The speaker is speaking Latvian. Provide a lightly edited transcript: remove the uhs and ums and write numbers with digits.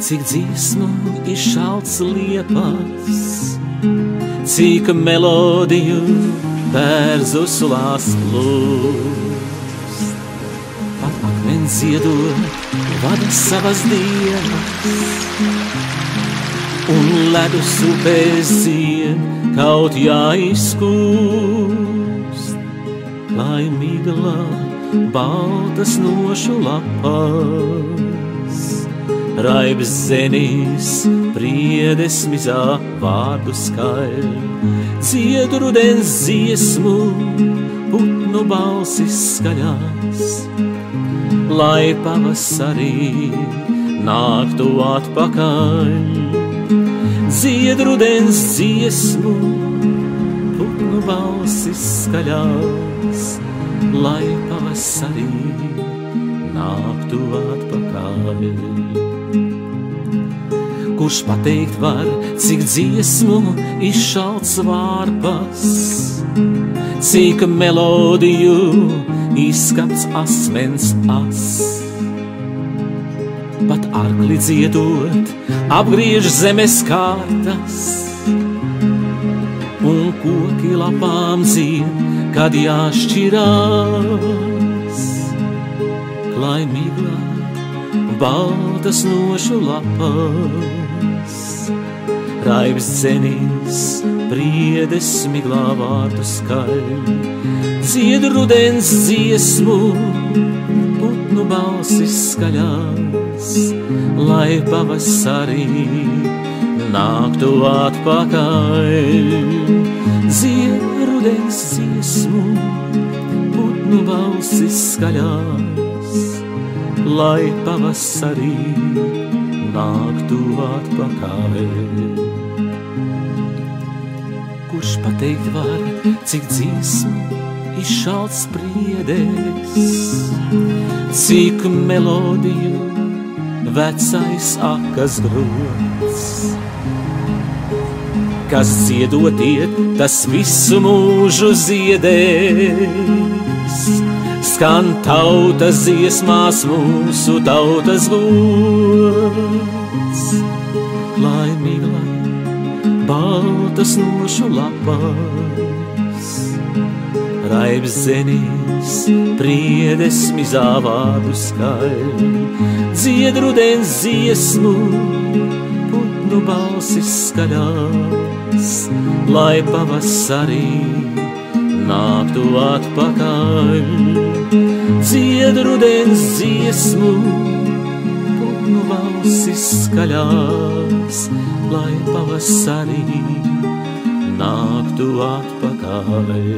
cik dziesmu izšalts liepas, cik melodiju bērzu sulās plūst. Pat akmens ziedot vada savas dienas, un ledus upēs zied kaut jāizkūst, lai migla baltas nošu lapas, raibs zenis priedes mizā vārdu skaļ, dzied rudens dziesmu, putnu balsis skaļās, lai pavasarī nāktu atpakaļ. Dzied rudens dziesmu, putnu balsis skaļās, lai pavasarī nāktu atpakaļ. Kurš pateikt var, cik dziesmu izšalts vārpas, cik melodiju izskats asmens as. Pat arkli dziedot, apgriež zemes kārtas, un koki lapām dzied, kad jāšķirās, klai miglā baltas nošu lapas, raibs dzenis priedes miglā vārdu skaļ, dzied rudens dziesmu, putnu balsis skaļās, lai pavasarī nāktu atpakaļ. Dzied rudens dziesmu, putnu balsis skaļās, lai pavasarī nāktu atpakaļ. Kurš pateikt var, cik dziesmu izšalts priedes, cik melodiju vecais akas grods, kas dziedot iet, tas visu mūžu ziedēs, skan tautas dziesmās mūsu tautas gods, lai miglā baltas nošu lapas, raibs zenis priedes mizā vārdu skaļ, dzied rudens dziesmu, putnu balsis skaļās, lai pavasarī nāktu atpakaļ. Dzied rudens dziesmu, putnu balsis skaļās, lai pavasarī nāktu atpakaļ.